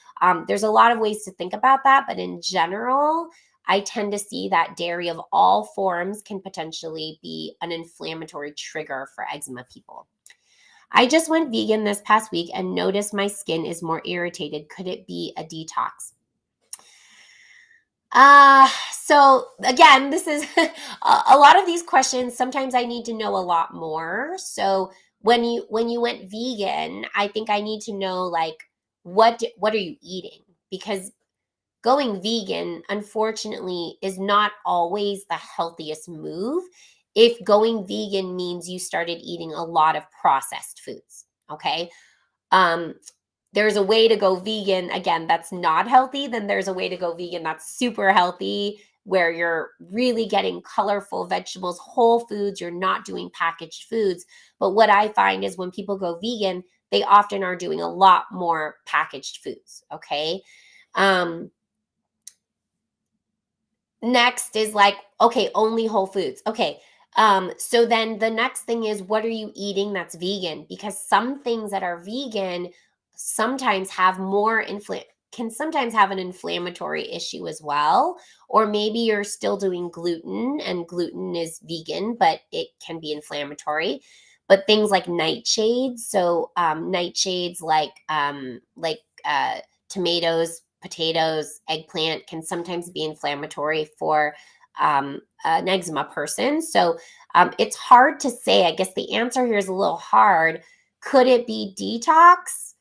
there's a lot of ways to think about that, but in general, I tend to see that dairy of all forms can potentially be an inflammatory trigger for eczema people. I just went vegan this past week and noticed my skin is more irritated. Could it be a detox? So again, this is a lot of these questions. Sometimes I need to know a lot more. So when you went vegan, I think I need to know, like, what are you eating? Because going vegan, unfortunately, is not always the healthiest move if going vegan means you started eating a lot of processed foods. Okay. Um, there's a way to go vegan, again, that's not healthy. Then there's a way to go vegan that's super healthy, where you're really getting colorful vegetables, whole foods, you're not doing packaged foods. But what I find is when people go vegan, they often are doing a lot more packaged foods. Okay. Um, Next is like, okay, only whole foods. Okay. So then the next thing is, what are you eating that's vegan? Because some things that are vegan sometimes have can sometimes have an inflammatory issue as well. Or maybe you're still doing gluten, and gluten is vegan, but it can be inflammatory. But things like nightshades, so nightshades like tomatoes, potatoes, eggplant, can sometimes be inflammatory for an eczema person. So it's hard to say. I guess the answer here is a little hard. Could it be detox?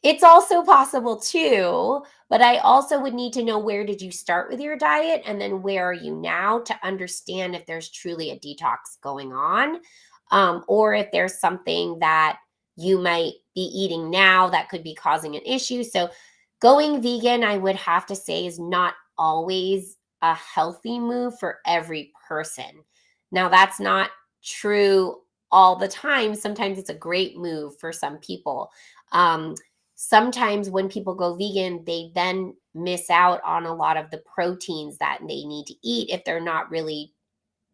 It's also possible too, but I also would need to know, where did you start with your diet and then where are you now, to understand if there's truly a detox going on, or if there's something that you might be eating now that could be causing an issue. So going vegan, I would have to say, is not always a healthy move for every person. Now, that's not true all the time. Sometimes it's a great move for some people. Um, Sometimes when people go vegan, they then miss out on a lot of the proteins that they need to eat if they're not really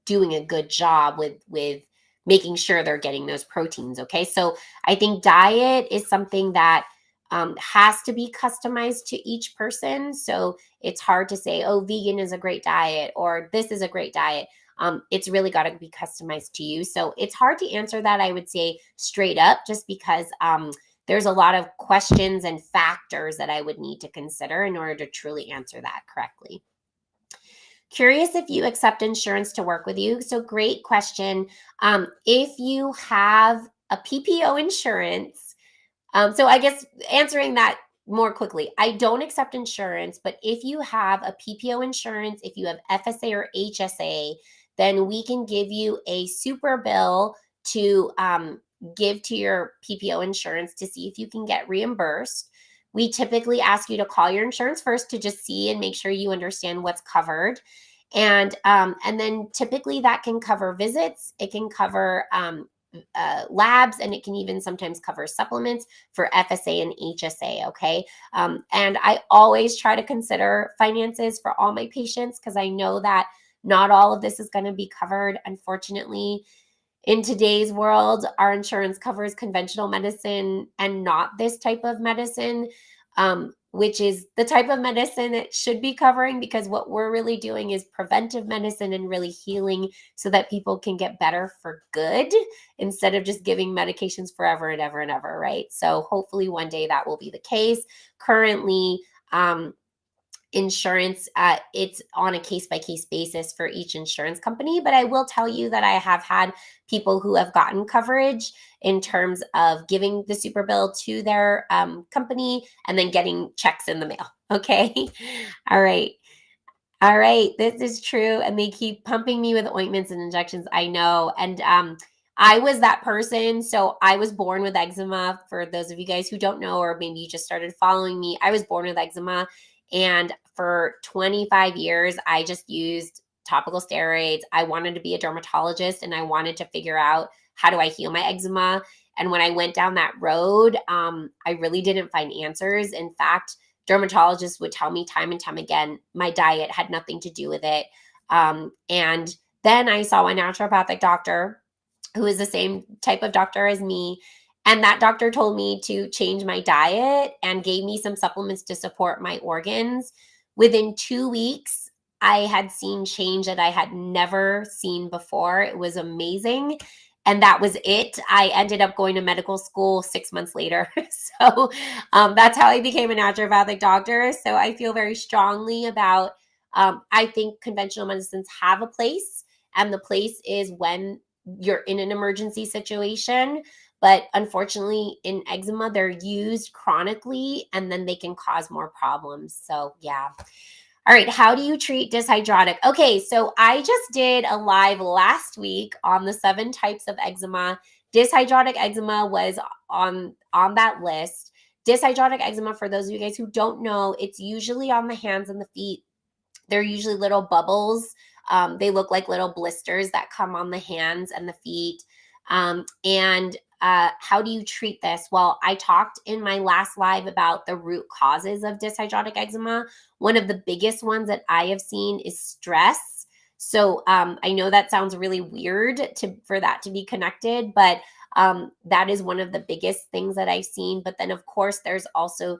doing a good job with making sure they're getting those proteins. Okay, so I think diet is something that has to be customized to each person. So it's hard to say, oh, vegan is a great diet or this is a great diet. It's really got to be customized to you. So it's hard to answer that, I would say, straight up, just because there's a lot of questions and factors that I would need to consider in order to truly answer that correctly. Curious if you accept insurance to work with you. So great question. If you have a PPO insurance, so I guess answering that more quickly, I don't accept insurance, but if you have a PPO insurance, if you have FSA or HSA, then we can give you a super bill to give to your PPO insurance to see if you can get reimbursed. We typically ask you to call your insurance first to just see and make sure you understand what's covered. And then typically that can cover visits, it can cover labs, and it can even sometimes cover supplements for FSA and HSA. Okay. And I always try to consider finances for all my patients because I know that not all of this is going to be covered. Unfortunately, in today's world, our insurance covers conventional medicine and not this type of medicine, which is the type of medicine it should be covering, because what we're really doing is preventive medicine and really healing so that people can get better for good instead of just giving medications forever and ever and ever, right? So hopefully one day that will be the case. Currently, insurance, it's on a case-by-case basis for each insurance company, but I will tell you that I have had people who have gotten coverage in terms of giving the super bill to their company and then getting checks in the mail. Okay. All right. All right, this is true. And they keep pumping me with ointments and injections. I know. And I was that person. So I was born with eczema. For those of you guys who don't know, or maybe you just started following me, I was born with eczema. And for 25 years, I just used topical steroids. I wanted to be a dermatologist and I wanted to figure out, how do I heal my eczema? And when I went down that road, I really didn't find answers. In fact, dermatologists would tell me time and time again, my diet had nothing to do with it. And then I saw a naturopathic doctor who is the same type of doctor as me. And that doctor told me to change my diet and gave me some supplements to support my organs. Within 2 weeks, I had seen change that I had never seen before. It was amazing. And that was it. I ended up going to medical school 6 months later. So that's how I became a naturopathic doctor. So I feel very strongly about, I think conventional medicines have a place, and the place is when you're in an emergency situation. But unfortunately, in eczema, they're used chronically and then they can cause more problems. So yeah. All right, how do you treat dyshydrotic? Okay, so I just did a live last week on the 7 types of eczema. Dyshydrotic eczema was on that list. Dyshydrotic eczema, for those of you guys who don't know, it's usually on the hands and the feet. They're usually little bubbles. They look like little blisters that come on the hands and the feet. And how do you treat this? Well, I talked in my last live about the root causes of dyshydrotic eczema. One of the biggest ones that I have seen is stress. So I know that sounds really weird for that to be connected, but that is one of the biggest things that I've seen. But then, of course, there's also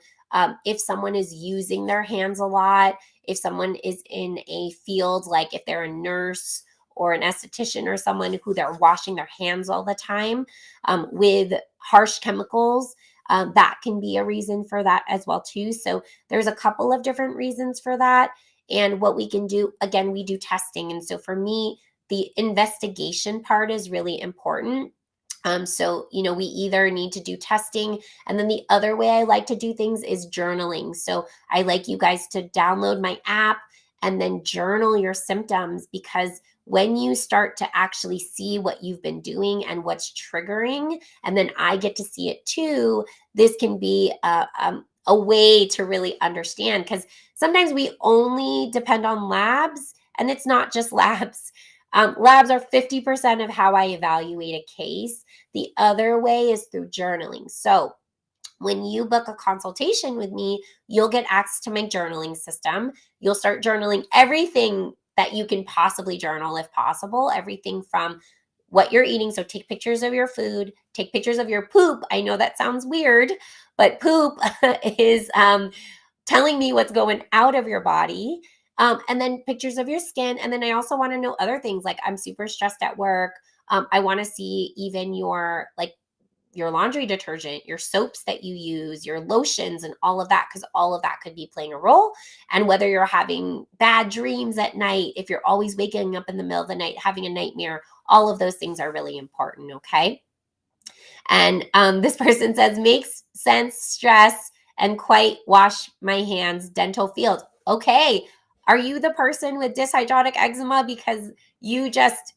if someone is using their hands a lot, if someone is in a field, like if they're a nurse or an esthetician or someone who they're washing their hands all the time with harsh chemicals, that can be a reason for that as well too. So there's a couple of different reasons for that. And what we can do, again, we do testing. And so for me, the investigation part is really important. So, we either need to do testing, and then the other way I like to do things is journaling. So I like you guys to download my app and then journal your symptoms, because when you start to actually see what you've been doing and what's triggering, and then I get to see it too, this can be a way to really understand, because sometimes we only depend on labs, and it's not just labs. Labs are 50% of how I evaluate a case. The other way is through journaling. So when you book a consultation with me, you'll get access to my journaling system. You'll start journaling everything that you can possibly journal, if possible, everything from what you're eating. So take pictures of your food, take pictures of your poop. I know that sounds weird, but poop is telling me what's going out of your body. And then pictures of your skin. And then I also want to know other things like I'm super stressed at work. I want to see even your like your laundry detergent, your soaps that you use, your lotions, and all of that, because all of that could be playing a role. And whether you're having bad dreams at night, if you're always waking up in the middle of the night, having a nightmare, all of those things are really important. Okay. And this person says, makes sense, stress, and quite wash my hands, dental field. Okay. Are you the person with dyshydrotic eczema? Because you just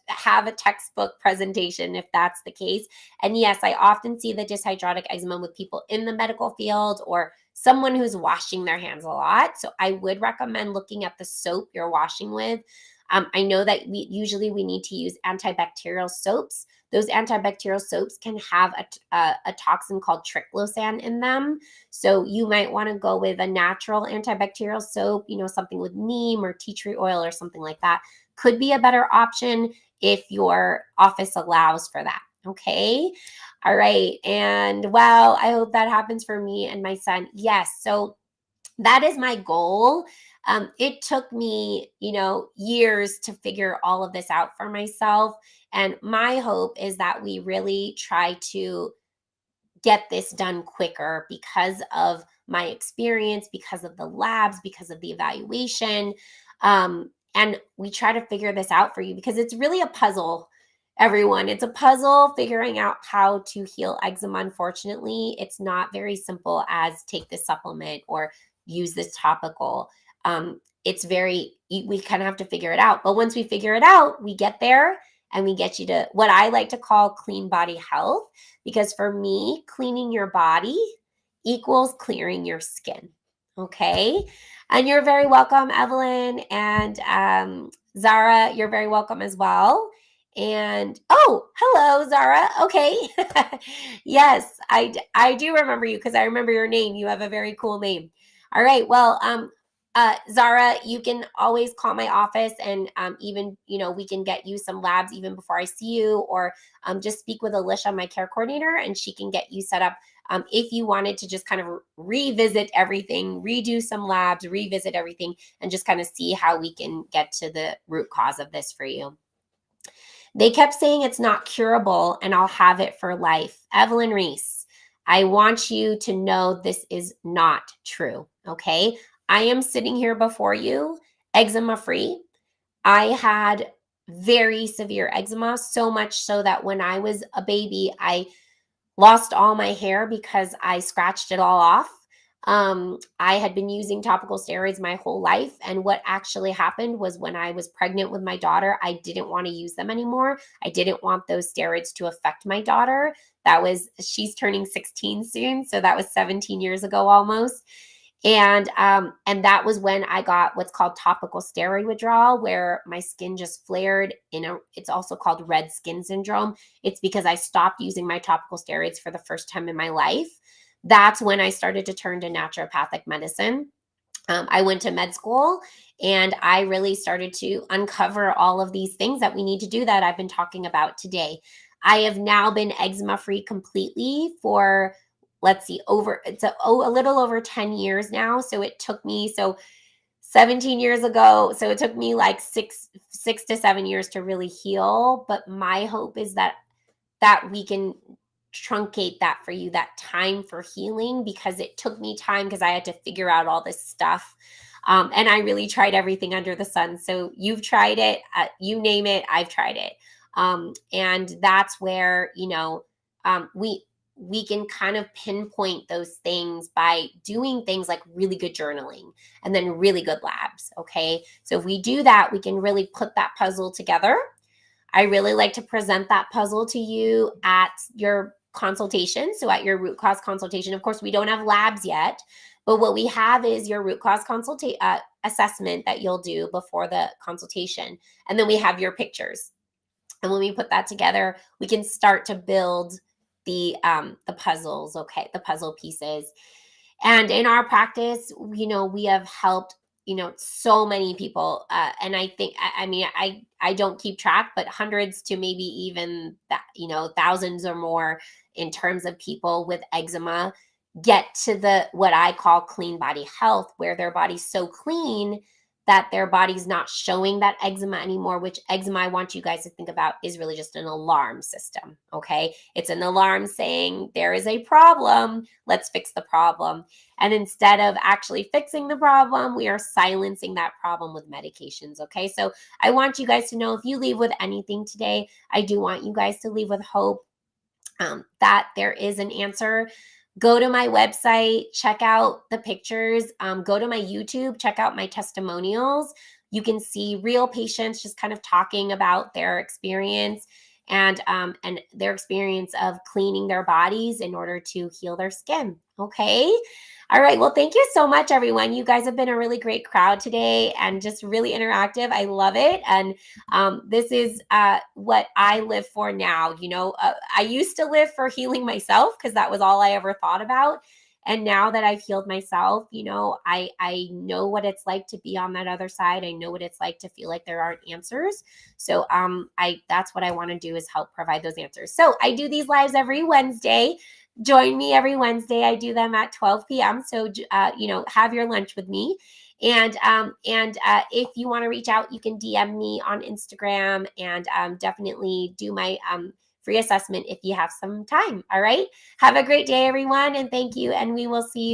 have a textbook presentation if that's the case. And yes, I often see the dyshydrotic eczema with people in the medical field or someone who's washing their hands a lot. So I would recommend looking at the soap you're washing with. I know that we need to use antibacterial soaps. Those antibacterial soaps can have a toxin called triclosan in them. So you might want to go with a natural antibacterial soap, something with neem or tea tree oil or something like that. Could be a better option if your office allows for that. Okay. All right. And wow, I hope that happens for me and my son. Yes. So that is my goal. It took me, years to figure all of this out for myself. And my hope is that we really try to get this done quicker because of my experience, because of the labs, because of the evaluation. And we try to figure this out for you because it's really a puzzle, everyone. It's a puzzle figuring out how to heal eczema. Unfortunately, it's not very simple as take this supplement or use this topical. We kind of have to figure it out. But once we figure it out, we get there and we get you to what I like to call clean body health. Because for me, cleaning your body equals clearing your skin. Okay. And you're very welcome, Evelyn. And Zara, you're very welcome as well. And oh, hello, Zara. Okay. Yes, I do remember you because I remember your name. You have a very cool name. All right. Well, Zara, you can always call my office and even, we can get you some labs even before I see you, or just speak with Alicia, my care coordinator, and she can get you set up if you wanted to just kind of revisit everything, redo some labs, revisit everything, and just kind of see how we can get to the root cause of this for you. They kept saying it's not curable and I'll have it for life. Evelyn Reese, I want you to know this is not true, okay? I am sitting here before you, eczema free. I had very severe eczema, so much so that when I was a baby, I lost all my hair because I scratched it all off. I had been using topical steroids my whole life. And what actually happened was when I was pregnant with my daughter, I didn't want to use them anymore. I didn't want those steroids to affect my daughter. She's turning 16 soon. So that was 17 years ago almost. And that was when I got what's called topical steroid withdrawal, where my skin just flared. It's also called red skin syndrome. It's because I stopped using my topical steroids for the first time in my life. That's when I started to turn to naturopathic medicine. I went to med school and I really started to uncover all of these things that we need to do that I've been talking about today. I have now been eczema free completely for let's see, a little over 10 years now. So it took me 17 years ago. So it took me like six to 7 years to really heal. But my hope is that we can truncate that for you, that time for healing, because it took me time because I had to figure out all this stuff. And I really tried everything under the sun. So you've tried it, you name it, I've tried it. And that's where, we can kind of pinpoint those things by doing things like really good journaling and then really good labs. Okay. So if we do that, we can really put that puzzle together. I really like to present that puzzle to you at your consultation. So at your root cause consultation, of course, we don't have labs yet, but what we have is your root cause assessment that you'll do before the consultation. And then we have your pictures. And when we put that together, we can start to build the puzzles, okay, the puzzle pieces. And in our practice, we have helped, so many people. And I think, I don't keep track, but hundreds to maybe even thousands or more in terms of people with eczema. get to the what I call clean body health, where their body's so clean that their body's not showing that eczema anymore, which eczema, I want you guys to think about, is really just an alarm system. Okay. It's an alarm saying there is a problem. Let's fix the problem. And instead of actually fixing the problem, we are silencing that problem with medications. Okay. So I want you guys to know, if you leave with anything today, I do want you guys to leave with hope, that there is an answer. Go to my website, check out the pictures, go to my YouTube, check out my testimonials. You can see real patients just kind of talking about their experience and their experience of cleaning their bodies in order to heal their skin. Okay. All right. Well, thank you so much, everyone. You guys have been a really great crowd today and just really interactive. I love it. And this is what I live for now. I used to live for healing myself because that was all I ever thought about. And now that I've healed myself, I know what it's like to be on that other side. I know what it's like to feel like there aren't answers. So that's what I want to do, is help provide those answers. So I do these lives every Wednesday. Join me every Wednesday. I do them at 12 p.m. So have your lunch with me. And if you want to reach out, you can DM me on Instagram, and definitely do my free assessment if you have some time. All right. Have a great day, everyone. And thank you. And we will see you